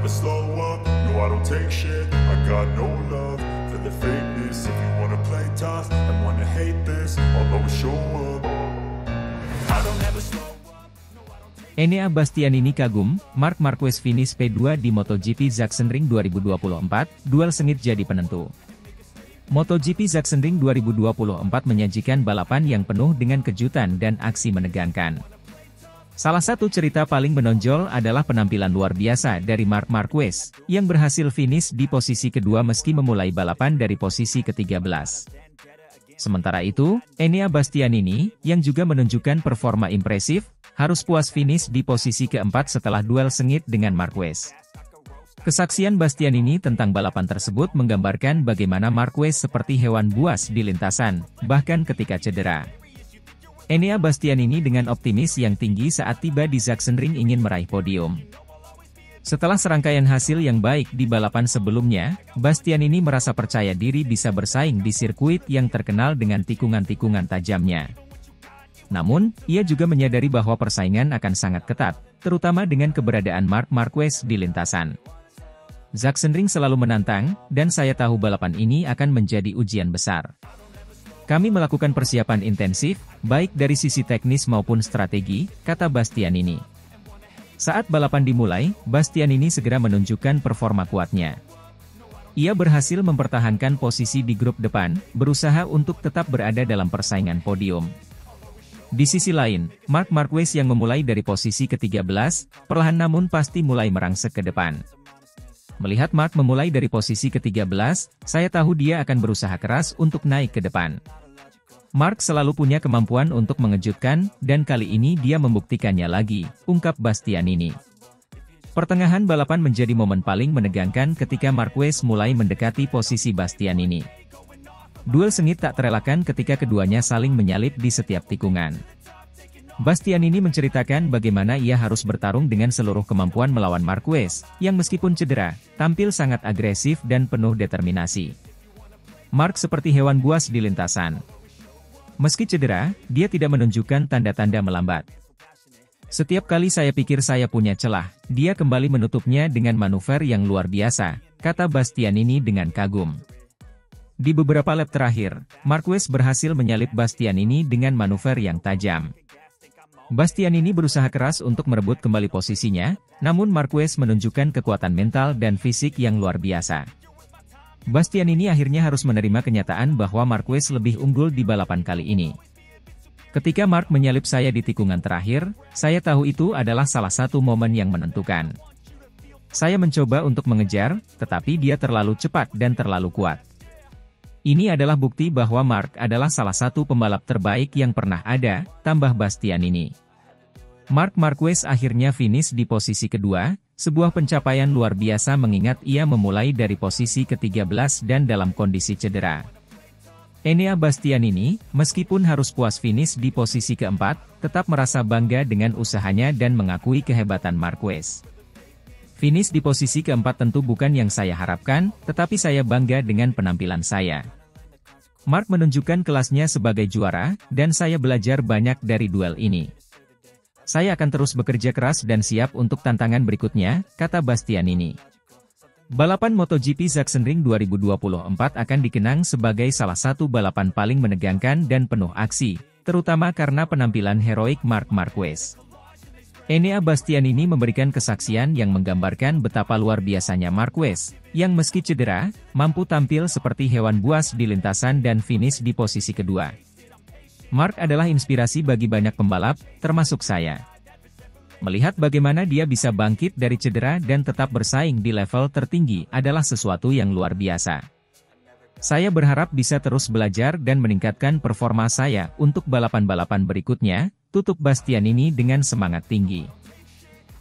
never slow up, no I don't take shit. I got no love for the fakeness. If you wanna play tough and wanna hate this, I'll always show up. I don't ever slow up. Enea Bastianini kagum, Marc Marquez finish P2 di MotoGP Sachsenring 2024, duel sengit jadi penentu. MotoGP Sachsenring 2024 menyajikan balapan yang penuh dengan kejutan dan aksi menegangkan. Salah satu cerita paling menonjol adalah penampilan luar biasa dari Marc Marquez, yang berhasil finish di posisi kedua meski memulai balapan dari posisi ke-13. Sementara itu, Enea Bastianini, yang juga menunjukkan performa impresif, harus puas finish di posisi keempat setelah duel sengit dengan Marquez. Kesaksian Bastianini tentang balapan tersebut menggambarkan bagaimana Marquez seperti hewan buas di lintasan, bahkan ketika cedera. Enea Bastianini dengan optimis yang tinggi saat tiba di Sachsenring ingin meraih podium. Setelah serangkaian hasil yang baik di balapan sebelumnya, Bastianini merasa percaya diri bisa bersaing di sirkuit yang terkenal dengan tikungan-tikungan tajamnya. Namun, ia juga menyadari bahwa persaingan akan sangat ketat, terutama dengan keberadaan Marc Marquez di lintasan. Sachsenring selalu menantang, dan saya tahu balapan ini akan menjadi ujian besar. Kami melakukan persiapan intensif, baik dari sisi teknis maupun strategi, kata Bastianini. Saat balapan dimulai, Bastianini segera menunjukkan performa kuatnya. Ia berhasil mempertahankan posisi di grup depan, berusaha untuk tetap berada dalam persaingan podium. Di sisi lain, Marc Marquez yang memulai dari posisi ke-13, perlahan namun pasti mulai merangsek ke depan. Melihat Marc memulai dari posisi ke-13, saya tahu dia akan berusaha keras untuk naik ke depan. Marc selalu punya kemampuan untuk mengejutkan, dan kali ini dia membuktikannya lagi, ungkap Bastianini. Pertengahan balapan menjadi momen paling menegangkan ketika Marquez mulai mendekati posisi Bastianini. Duel sengit tak terelakkan ketika keduanya saling menyalip di setiap tikungan. Bastianini menceritakan bagaimana ia harus bertarung dengan seluruh kemampuan melawan Marquez, yang meskipun cedera, tampil sangat agresif dan penuh determinasi. Marc seperti hewan buas di lintasan. Meski cedera, dia tidak menunjukkan tanda-tanda melambat. Setiap kali saya pikir saya punya celah, dia kembali menutupnya dengan manuver yang luar biasa, kata Bastianini dengan kagum. Di beberapa lap terakhir, Marquez berhasil menyalip Bastianini dengan manuver yang tajam. Bastianini berusaha keras untuk merebut kembali posisinya, namun Marquez menunjukkan kekuatan mental dan fisik yang luar biasa. Bastianini akhirnya harus menerima kenyataan bahwa Marquez lebih unggul di balapan kali ini. Ketika Marc menyalip saya di tikungan terakhir, saya tahu itu adalah salah satu momen yang menentukan. Saya mencoba untuk mengejar, tetapi dia terlalu cepat dan terlalu kuat. Ini adalah bukti bahwa Marc adalah salah satu pembalap terbaik yang pernah ada, tambah Bastianini. Marc Marquez akhirnya finish di posisi kedua, sebuah pencapaian luar biasa mengingat ia memulai dari posisi ke-13 dan dalam kondisi cedera. Enea Bastianini, meskipun harus puas finish di posisi keempat, tetap merasa bangga dengan usahanya dan mengakui kehebatan Marquez. Finish di posisi keempat tentu bukan yang saya harapkan, tetapi saya bangga dengan penampilan saya. Marc menunjukkan kelasnya sebagai juara, dan saya belajar banyak dari duel ini. Saya akan terus bekerja keras dan siap untuk tantangan berikutnya, kata Bastianini. Balapan MotoGP Sachsenring 2024 akan dikenang sebagai salah satu balapan paling menegangkan dan penuh aksi, terutama karena penampilan heroik Marc Marquez. Enea Bastianini memberikan kesaksian yang menggambarkan betapa luar biasanya Marquez, yang meski cedera, mampu tampil seperti hewan buas di lintasan dan finish di posisi kedua. Marc adalah inspirasi bagi banyak pembalap, termasuk saya. Melihat bagaimana dia bisa bangkit dari cedera dan tetap bersaing di level tertinggi adalah sesuatu yang luar biasa. Saya berharap bisa terus belajar dan meningkatkan performa saya untuk balapan-balapan berikutnya, tutup Bastianini dengan semangat tinggi.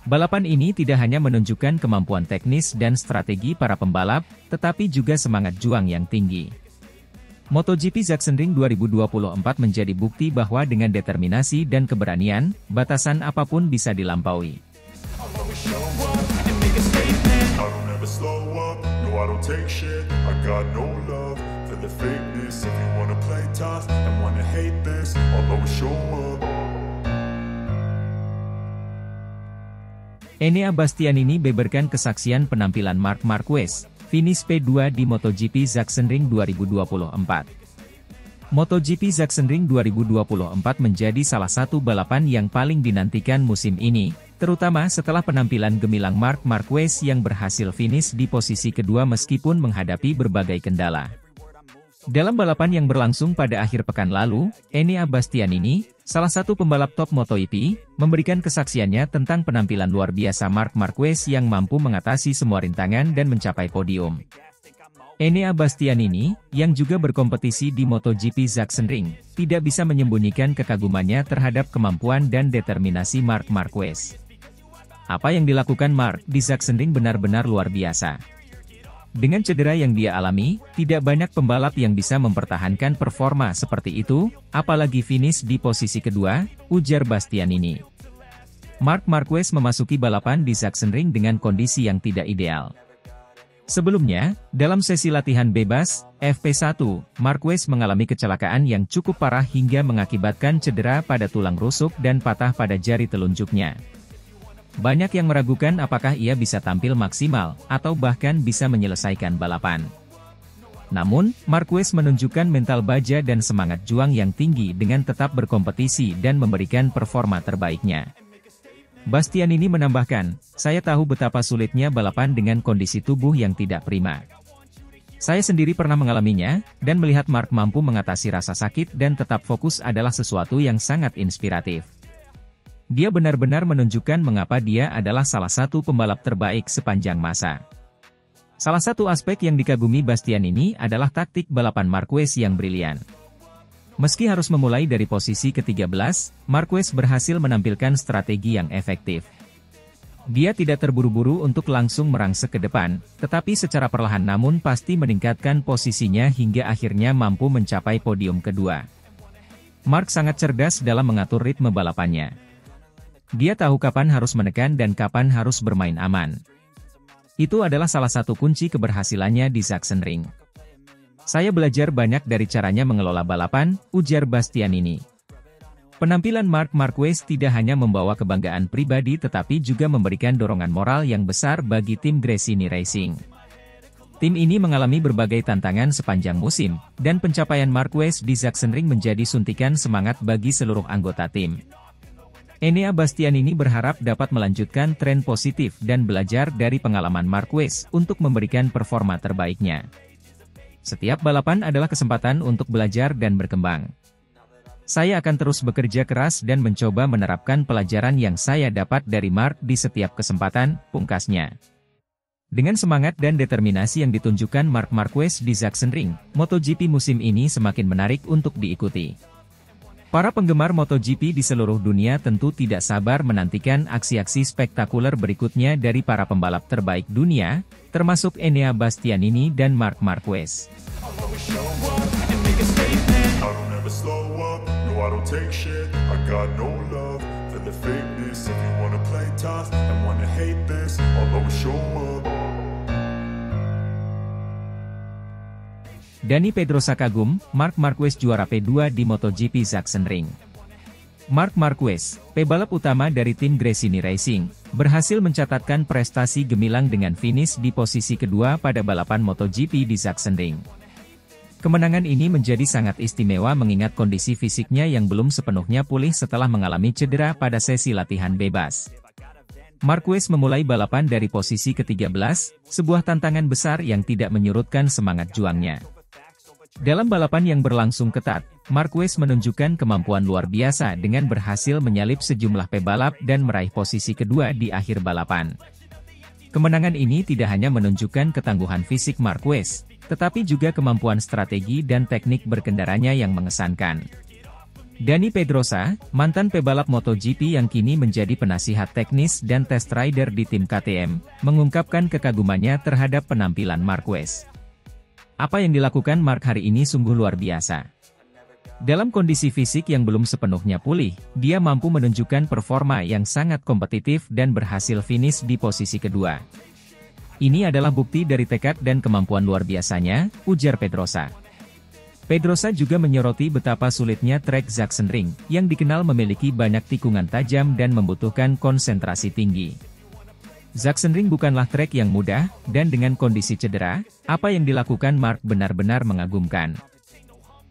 Balapan ini tidak hanya menunjukkan kemampuan teknis dan strategi para pembalap, tetapi juga semangat juang yang tinggi. MotoGP Sachsenring 2024 menjadi bukti bahwa dengan determinasi dan keberanian, batasan apapun bisa dilampaui. Enea Bastianini beberkan kesaksian penampilan Marc Marquez, finish P2 di MotoGP Sachsenring 2024. MotoGP Sachsenring 2024 menjadi salah satu balapan yang paling dinantikan musim ini, terutama setelah penampilan gemilang Marc Marquez yang berhasil finish di posisi kedua meskipun menghadapi berbagai kendala. Dalam balapan yang berlangsung pada akhir pekan lalu, Enea Bastianini, salah satu pembalap top MotoGP, memberikan kesaksiannya tentang penampilan luar biasa Marc Marquez yang mampu mengatasi semua rintangan dan mencapai podium. Enea Bastianini, yang juga berkompetisi di MotoGP Sachsenring, tidak bisa menyembunyikan kekagumannya terhadap kemampuan dan determinasi Marc Marquez. Apa yang dilakukan Marc di Sachsenring benar-benar luar biasa. Dengan cedera yang dia alami, tidak banyak pembalap yang bisa mempertahankan performa seperti itu, apalagi finish di posisi kedua, ujar Bastianini. Marc Marquez memasuki balapan di Sachsenring dengan kondisi yang tidak ideal. Sebelumnya, dalam sesi latihan bebas, FP1, Marquez mengalami kecelakaan yang cukup parah hingga mengakibatkan cedera pada tulang rusuk dan patah pada jari telunjuknya. Banyak yang meragukan apakah ia bisa tampil maksimal, atau bahkan bisa menyelesaikan balapan. Namun, Marquez menunjukkan mental baja dan semangat juang yang tinggi dengan tetap berkompetisi dan memberikan performa terbaiknya. Bastianini menambahkan, "Saya tahu betapa sulitnya balapan dengan kondisi tubuh yang tidak prima. Saya sendiri pernah mengalaminya, dan melihat Marc mampu mengatasi rasa sakit dan tetap fokus adalah sesuatu yang sangat inspiratif. Dia benar-benar menunjukkan mengapa dia adalah salah satu pembalap terbaik sepanjang masa." Salah satu aspek yang dikagumi Bastianini adalah taktik balapan Marquez yang brilian. Meski harus memulai dari posisi ke-13, Marquez berhasil menampilkan strategi yang efektif. Dia tidak terburu-buru untuk langsung merangsek ke depan, tetapi secara perlahan namun pasti meningkatkan posisinya hingga akhirnya mampu mencapai podium kedua. Marc sangat cerdas dalam mengatur ritme balapannya. Dia tahu kapan harus menekan dan kapan harus bermain aman. Itu adalah salah satu kunci keberhasilannya di Sachsenring. "Saya belajar banyak dari caranya mengelola balapan," ujar Bastianini. Penampilan Marc Marquez tidak hanya membawa kebanggaan pribadi tetapi juga memberikan dorongan moral yang besar bagi tim Gresini Racing. Tim ini mengalami berbagai tantangan sepanjang musim, dan pencapaian Marquez di Sachsenring menjadi suntikan semangat bagi seluruh anggota tim. Enea Bastianini berharap dapat melanjutkan tren positif dan belajar dari pengalaman Marquez untuk memberikan performa terbaiknya. "Setiap balapan adalah kesempatan untuk belajar dan berkembang. Saya akan terus bekerja keras dan mencoba menerapkan pelajaran yang saya dapat dari Marc di setiap kesempatan," pungkasnya. Dengan semangat dan determinasi yang ditunjukkan Marc Marquez di Sachsenring, MotoGP musim ini semakin menarik untuk diikuti. Para penggemar MotoGP di seluruh dunia tentu tidak sabar menantikan aksi-aksi spektakuler berikutnya dari para pembalap terbaik dunia, termasuk Enea Bastianini dan Marc Marquez. Dani Pedrosa kagum, Marc Marquez juara P2 di MotoGP Sachsenring. Marc Marquez, pebalap utama dari tim Gresini Racing, berhasil mencatatkan prestasi gemilang dengan finish di posisi kedua pada balapan MotoGP di Sachsenring. Kemenangan ini menjadi sangat istimewa mengingat kondisi fisiknya yang belum sepenuhnya pulih setelah mengalami cedera pada sesi latihan bebas. Marquez memulai balapan dari posisi ke-13, sebuah tantangan besar yang tidak menyurutkan semangat juangnya. Dalam balapan yang berlangsung ketat, Marquez menunjukkan kemampuan luar biasa dengan berhasil menyalip sejumlah pebalap dan meraih posisi kedua di akhir balapan. Kemenangan ini tidak hanya menunjukkan ketangguhan fisik Marquez, tetapi juga kemampuan strategi dan teknik berkendaranya yang mengesankan. Dani Pedrosa, mantan pebalap MotoGP yang kini menjadi penasihat teknis dan test rider di tim KTM, mengungkapkan kekagumannya terhadap penampilan Marquez. "Apa yang dilakukan Marc hari ini sungguh luar biasa. Dalam kondisi fisik yang belum sepenuhnya pulih, dia mampu menunjukkan performa yang sangat kompetitif dan berhasil finish di posisi kedua. Ini adalah bukti dari tekad dan kemampuan luar biasanya," ujar Pedrosa. Pedrosa juga menyoroti betapa sulitnya trek Sachsenring, yang dikenal memiliki banyak tikungan tajam dan membutuhkan konsentrasi tinggi. Sachsenring bukanlah trek yang mudah, dan dengan kondisi cedera, apa yang dilakukan Mark benar-benar mengagumkan.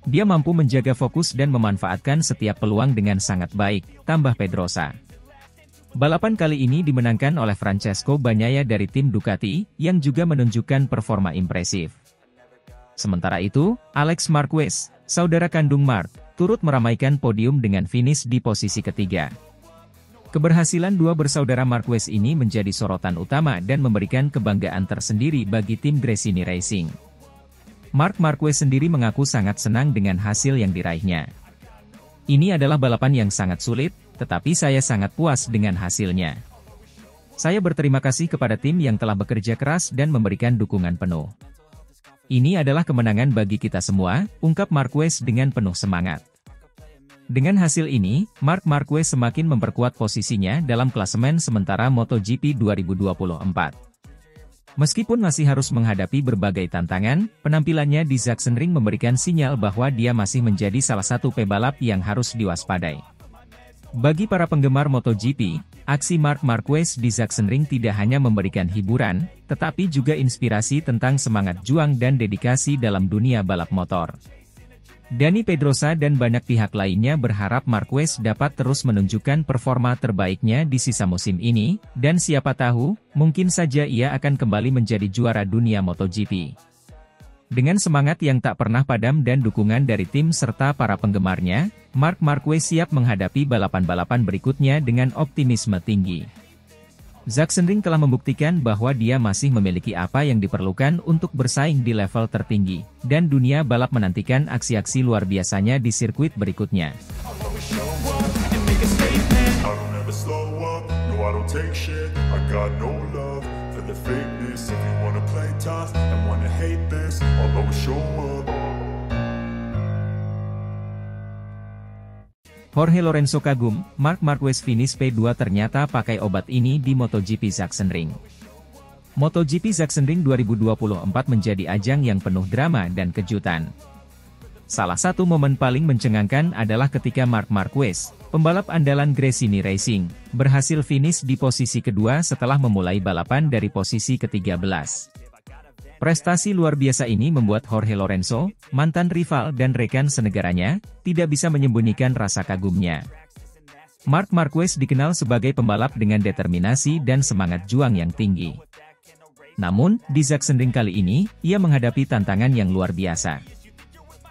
Dia mampu menjaga fokus dan memanfaatkan setiap peluang dengan sangat baik, tambah Pedrosa. Balapan kali ini dimenangkan oleh Francesco Bagnaia dari tim Ducati, yang juga menunjukkan performa impresif. Sementara itu, Alex Marquez, saudara kandung Mark, turut meramaikan podium dengan finish di posisi ketiga. Keberhasilan dua bersaudara Marquez ini menjadi sorotan utama dan memberikan kebanggaan tersendiri bagi tim Gresini Racing. Marc Marquez sendiri mengaku sangat senang dengan hasil yang diraihnya. Ini adalah balapan yang sangat sulit, tetapi saya sangat puas dengan hasilnya. Saya berterima kasih kepada tim yang telah bekerja keras dan memberikan dukungan penuh. Ini adalah kemenangan bagi kita semua, ungkap Marquez dengan penuh semangat. Dengan hasil ini, Marc Marquez semakin memperkuat posisinya dalam klasemen sementara MotoGP 2024. Meskipun masih harus menghadapi berbagai tantangan, penampilannya di Sachsenring memberikan sinyal bahwa dia masih menjadi salah satu pebalap yang harus diwaspadai. Bagi para penggemar MotoGP, aksi Marc Marquez di Sachsenring tidak hanya memberikan hiburan, tetapi juga inspirasi tentang semangat juang dan dedikasi dalam dunia balap motor. Dani Pedrosa dan banyak pihak lainnya berharap Marquez dapat terus menunjukkan performa terbaiknya di sisa musim ini, dan siapa tahu, mungkin saja ia akan kembali menjadi juara dunia MotoGP. Dengan semangat yang tak pernah padam dan dukungan dari tim serta para penggemarnya, Marc Marquez siap menghadapi balapan-balapan berikutnya dengan optimisme tinggi. Sachsenring telah membuktikan bahwa dia masih memiliki apa yang diperlukan untuk bersaing di level tertinggi, dan dunia balap menantikan aksi-aksi luar biasanya di sirkuit berikutnya. Jorge Lorenzo kagum, Marc Marquez finish P2 ternyata pakai obat ini di MotoGP Sachsenring. MotoGP Sachsenring 2024 menjadi ajang yang penuh drama dan kejutan. Salah satu momen paling mencengangkan adalah ketika Marc Marquez, pembalap andalan Gresini Racing, berhasil finish di posisi kedua setelah memulai balapan dari posisi ke-13. Prestasi luar biasa ini membuat Jorge Lorenzo, mantan rival dan rekan senegaranya, tidak bisa menyembunyikan rasa kagumnya. Marc Marquez dikenal sebagai pembalap dengan determinasi dan semangat juang yang tinggi. Namun, di Sachsenring kali ini, ia menghadapi tantangan yang luar biasa.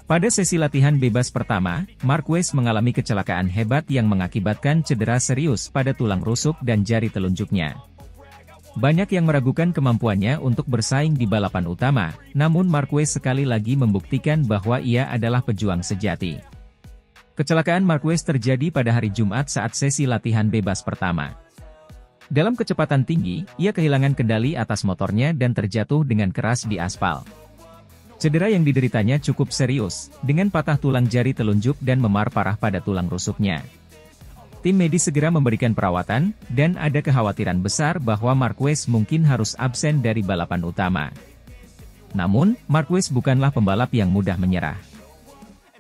Pada sesi latihan bebas pertama, Marquez mengalami kecelakaan hebat yang mengakibatkan cedera serius pada tulang rusuk dan jari telunjuknya. Banyak yang meragukan kemampuannya untuk bersaing di balapan utama, namun Marquez sekali lagi membuktikan bahwa ia adalah pejuang sejati. Kecelakaan Marquez terjadi pada hari Jumat saat sesi latihan bebas pertama. Dalam kecepatan tinggi, ia kehilangan kendali atas motornya dan terjatuh dengan keras di aspal. Cedera yang dideritanya cukup serius, dengan patah tulang jari telunjuk dan memar parah pada tulang rusuknya. Tim medis segera memberikan perawatan, dan ada kekhawatiran besar bahwa Marquez mungkin harus absen dari balapan utama. Namun, Marquez bukanlah pembalap yang mudah menyerah.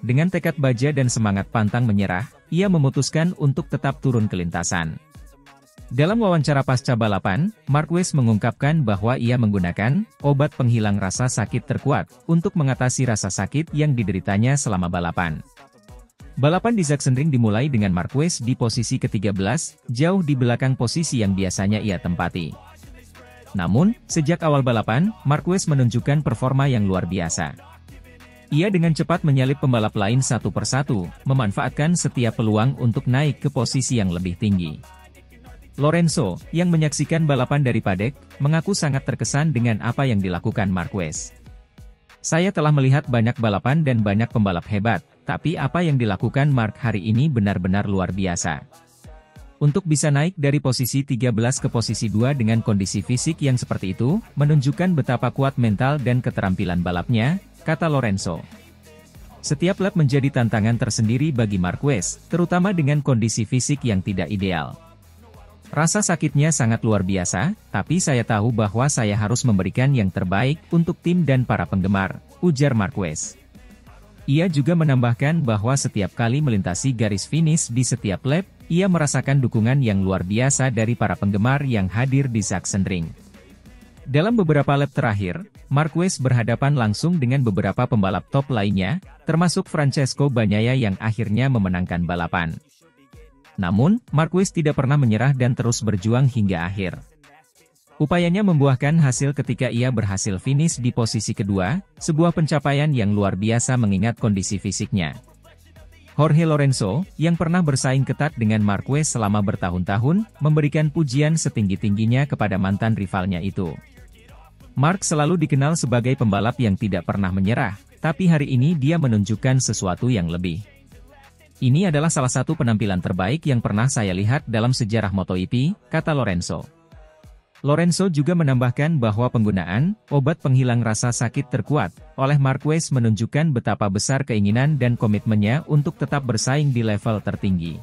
Dengan tekad baja dan semangat pantang menyerah, ia memutuskan untuk tetap turun ke lintasan. Dalam wawancara pasca balapan, Marquez mengungkapkan bahwa ia menggunakan obat penghilang rasa sakit terkuat untuk mengatasi rasa sakit yang dideritanya selama balapan. Balapan di Sachsenring dimulai dengan Marquez di posisi ke-13, jauh di belakang posisi yang biasanya ia tempati. Namun, sejak awal balapan, Marquez menunjukkan performa yang luar biasa. Ia dengan cepat menyalip pembalap lain satu persatu, memanfaatkan setiap peluang untuk naik ke posisi yang lebih tinggi. Lorenzo, yang menyaksikan balapan dari padek, mengaku sangat terkesan dengan apa yang dilakukan Marquez. Saya telah melihat banyak balapan dan banyak pembalap hebat, tapi apa yang dilakukan Marc hari ini benar-benar luar biasa. Untuk bisa naik dari posisi 13 ke posisi 2 dengan kondisi fisik yang seperti itu, menunjukkan betapa kuat mental dan keterampilan balapnya, kata Lorenzo. Setiap lap menjadi tantangan tersendiri bagi Marquez, terutama dengan kondisi fisik yang tidak ideal. Rasa sakitnya sangat luar biasa, tapi saya tahu bahwa saya harus memberikan yang terbaik untuk tim dan para penggemar, ujar Marquez. Ia juga menambahkan bahwa setiap kali melintasi garis finish di setiap lap, ia merasakan dukungan yang luar biasa dari para penggemar yang hadir di Sachsenring. Dalam beberapa lap terakhir, Marquez berhadapan langsung dengan beberapa pembalap top lainnya, termasuk Francesco Bagnaia yang akhirnya memenangkan balapan. Namun, Marquez tidak pernah menyerah dan terus berjuang hingga akhir. Upayanya membuahkan hasil ketika ia berhasil finish di posisi kedua, sebuah pencapaian yang luar biasa mengingat kondisi fisiknya. Jorge Lorenzo, yang pernah bersaing ketat dengan Marquez selama bertahun-tahun, memberikan pujian setinggi-tingginya kepada mantan rivalnya itu. Mark selalu dikenal sebagai pembalap yang tidak pernah menyerah, tapi hari ini dia menunjukkan sesuatu yang lebih. Ini adalah salah satu penampilan terbaik yang pernah saya lihat dalam sejarah MotoGP, kata Lorenzo. Lorenzo juga menambahkan bahwa penggunaan obat penghilang rasa sakit terkuat oleh Marquez menunjukkan betapa besar keinginan dan komitmennya untuk tetap bersaing di level tertinggi.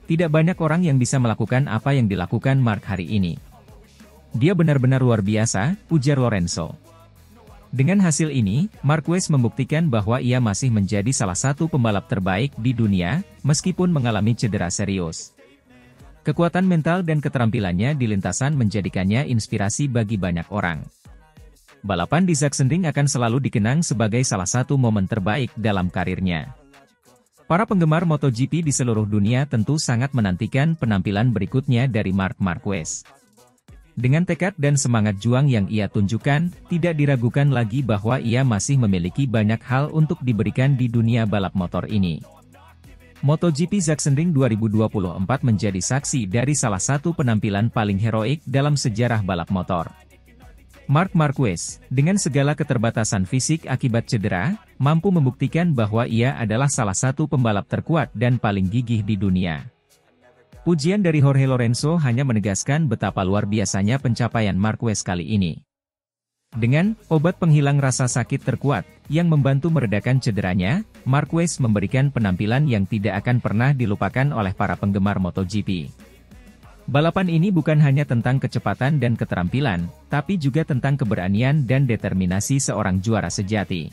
Tidak banyak orang yang bisa melakukan apa yang dilakukan Mark hari ini. Dia benar-benar luar biasa, ujar Lorenzo. Dengan hasil ini, Marquez membuktikan bahwa ia masih menjadi salah satu pembalap terbaik di dunia, meskipun mengalami cedera serius. Kekuatan mental dan keterampilannya di lintasan menjadikannya inspirasi bagi banyak orang. Balapan di Sachsenring akan selalu dikenang sebagai salah satu momen terbaik dalam karirnya. Para penggemar MotoGP di seluruh dunia tentu sangat menantikan penampilan berikutnya dari Marc Marquez. Dengan tekad dan semangat juang yang ia tunjukkan, tidak diragukan lagi bahwa ia masih memiliki banyak hal untuk diberikan di dunia balap motor ini. MotoGP Sachsenring 2024 menjadi saksi dari salah satu penampilan paling heroik dalam sejarah balap motor. Marc Marquez, dengan segala keterbatasan fisik akibat cedera, mampu membuktikan bahwa ia adalah salah satu pembalap terkuat dan paling gigih di dunia. Pujian dari Jorge Lorenzo hanya menegaskan betapa luar biasanya pencapaian Marquez kali ini. Dengan obat penghilang rasa sakit terkuat, yang membantu meredakan cederanya, Marquez memberikan penampilan yang tidak akan pernah dilupakan oleh para penggemar MotoGP. Balapan ini bukan hanya tentang kecepatan dan keterampilan, tapi juga tentang keberanian dan determinasi seorang juara sejati.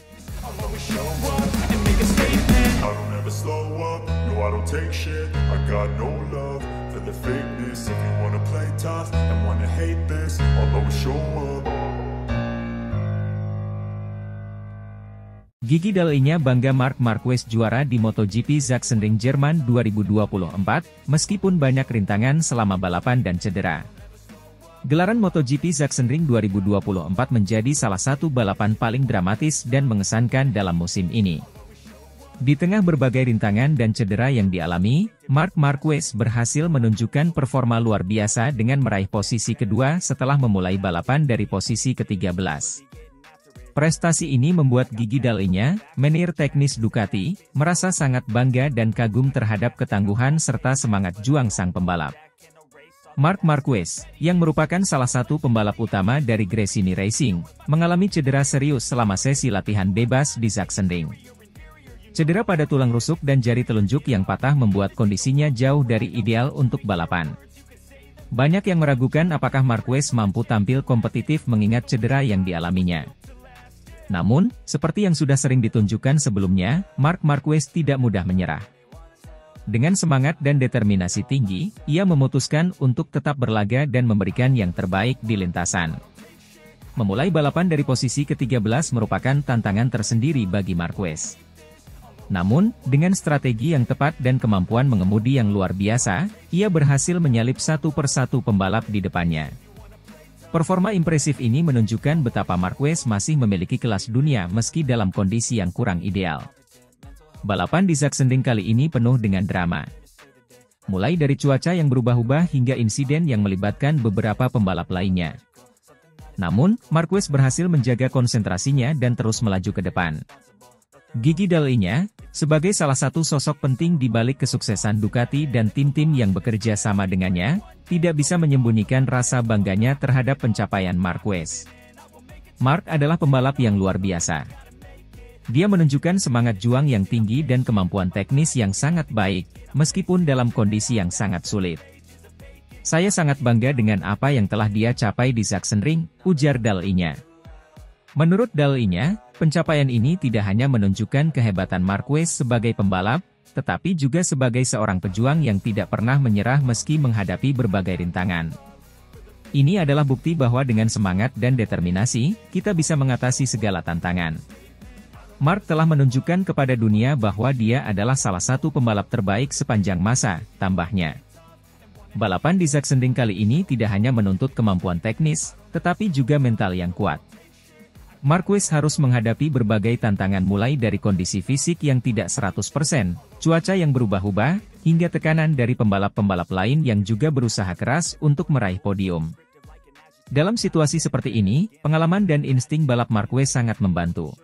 Gigi Dall'Igna bangga Marc Marquez juara di MotoGP Sachsenring Jerman 2024, meskipun banyak rintangan selama balapan dan cedera. Gelaran MotoGP Sachsenring 2024 menjadi salah satu balapan paling dramatis dan mengesankan dalam musim ini. Di tengah berbagai rintangan dan cedera yang dialami, Marc Marquez berhasil menunjukkan performa luar biasa dengan meraih posisi kedua setelah memulai balapan dari posisi ke-13. Prestasi ini membuat Gigi Dall'Igna, manajer teknis Ducati, merasa sangat bangga dan kagum terhadap ketangguhan serta semangat juang sang pembalap. Marc Marquez, yang merupakan salah satu pembalap utama dari Gresini Racing, mengalami cedera serius selama sesi latihan bebas di Sachsenring. Cedera pada tulang rusuk dan jari telunjuk yang patah membuat kondisinya jauh dari ideal untuk balapan. Banyak yang meragukan apakah Marquez mampu tampil kompetitif mengingat cedera yang dialaminya. Namun, seperti yang sudah sering ditunjukkan sebelumnya, Marc Marquez tidak mudah menyerah. Dengan semangat dan determinasi tinggi, ia memutuskan untuk tetap berlaga dan memberikan yang terbaik di lintasan. Memulai balapan dari posisi ke-13 merupakan tantangan tersendiri bagi Marquez. Namun, dengan strategi yang tepat dan kemampuan mengemudi yang luar biasa, ia berhasil menyalip satu persatu pembalap di depannya. Performa impresif ini menunjukkan betapa Marquez masih memiliki kelas dunia meski dalam kondisi yang kurang ideal. Balapan di Sachsenring kali ini penuh dengan drama. Mulai dari cuaca yang berubah-ubah hingga insiden yang melibatkan beberapa pembalap lainnya. Namun, Marquez berhasil menjaga konsentrasinya dan terus melaju ke depan. Gigi Dall'Igna, sebagai salah satu sosok penting di balik kesuksesan Ducati dan tim-tim yang bekerja sama dengannya, tidak bisa menyembunyikan rasa bangganya terhadap pencapaian Marquez. Marc adalah pembalap yang luar biasa. Dia menunjukkan semangat juang yang tinggi dan kemampuan teknis yang sangat baik, meskipun dalam kondisi yang sangat sulit. Saya sangat bangga dengan apa yang telah dia capai di Sachsenring, ujar Dall'Igna. Menurut Dall'Igna, pencapaian ini tidak hanya menunjukkan kehebatan Marquez sebagai pembalap, tetapi juga sebagai seorang pejuang yang tidak pernah menyerah meski menghadapi berbagai rintangan. Ini adalah bukti bahwa dengan semangat dan determinasi, kita bisa mengatasi segala tantangan. Mark telah menunjukkan kepada dunia bahwa dia adalah salah satu pembalap terbaik sepanjang masa, tambahnya. Balapan di Sachsenring kali ini tidak hanya menuntut kemampuan teknis, tetapi juga mental yang kuat. Marquez harus menghadapi berbagai tantangan mulai dari kondisi fisik yang tidak 100%, cuaca yang berubah-ubah, hingga tekanan dari pembalap-pembalap lain yang juga berusaha keras untuk meraih podium. Dalam situasi seperti ini, pengalaman dan insting balap Marquez sangat membantu.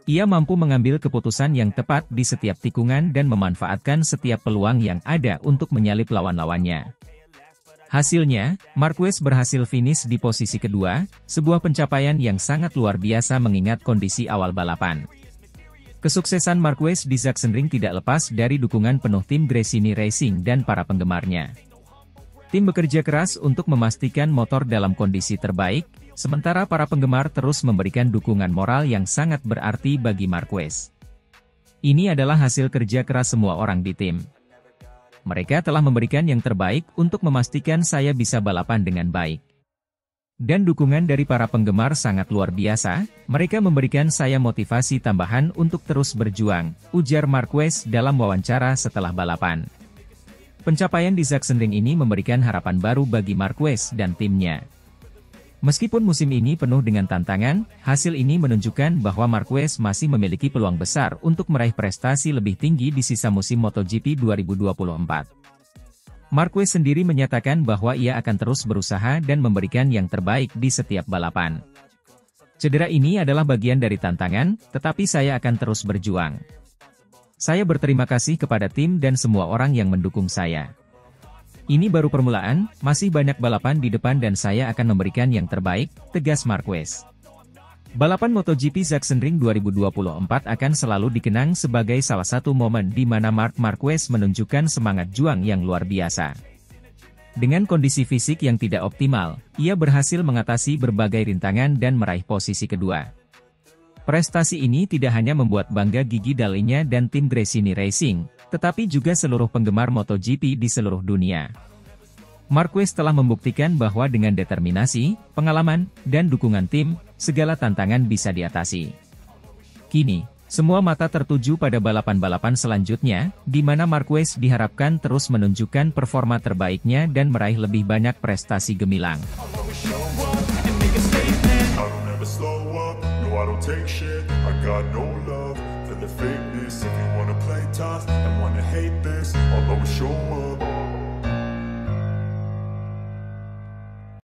Ia mampu mengambil keputusan yang tepat di setiap tikungan dan memanfaatkan setiap peluang yang ada untuk menyalip lawan-lawannya. Hasilnya, Marquez berhasil finish di posisi kedua, sebuah pencapaian yang sangat luar biasa mengingat kondisi awal balapan. Kesuksesan Marquez di Sachsenring tidak lepas dari dukungan penuh tim Gresini Racing dan para penggemarnya. Tim bekerja keras untuk memastikan motor dalam kondisi terbaik, sementara para penggemar terus memberikan dukungan moral yang sangat berarti bagi Marquez. Ini adalah hasil kerja keras semua orang di tim. Mereka telah memberikan yang terbaik untuk memastikan saya bisa balapan dengan baik. Dan dukungan dari para penggemar sangat luar biasa, mereka memberikan saya motivasi tambahan untuk terus berjuang, ujar Marquez dalam wawancara setelah balapan. Pencapaian di Sachsenring ini memberikan harapan baru bagi Marquez dan timnya. Meskipun musim ini penuh dengan tantangan, hasil ini menunjukkan bahwa Marquez masih memiliki peluang besar untuk meraih prestasi lebih tinggi di sisa musim MotoGP 2024. Marquez sendiri menyatakan bahwa ia akan terus berusaha dan memberikan yang terbaik di setiap balapan. Cedera ini adalah bagian dari tantangan, tetapi saya akan terus berjuang. Saya berterima kasih kepada tim dan semua orang yang mendukung saya. Ini baru permulaan, masih banyak balapan di depan dan saya akan memberikan yang terbaik, tegas Marquez. Balapan MotoGP Sachsenring 2024 akan selalu dikenang sebagai salah satu momen di mana Marc Marquez menunjukkan semangat juang yang luar biasa. Dengan kondisi fisik yang tidak optimal, ia berhasil mengatasi berbagai rintangan dan meraih posisi kedua. Prestasi ini tidak hanya membuat bangga gigi dalinya dan tim Gresini Racing, tetapi juga seluruh penggemar MotoGP di seluruh dunia. Marquez telah membuktikan bahwa dengan determinasi, pengalaman, dan dukungan tim, segala tantangan bisa diatasi. Kini, semua mata tertuju pada balapan-balapan selanjutnya, di mana Marquez diharapkan terus menunjukkan performa terbaiknya dan meraih lebih banyak prestasi gemilang. I don't take shit, I got no love for the fakeness. If you wanna play tough and wanna hate this, I'll always show up.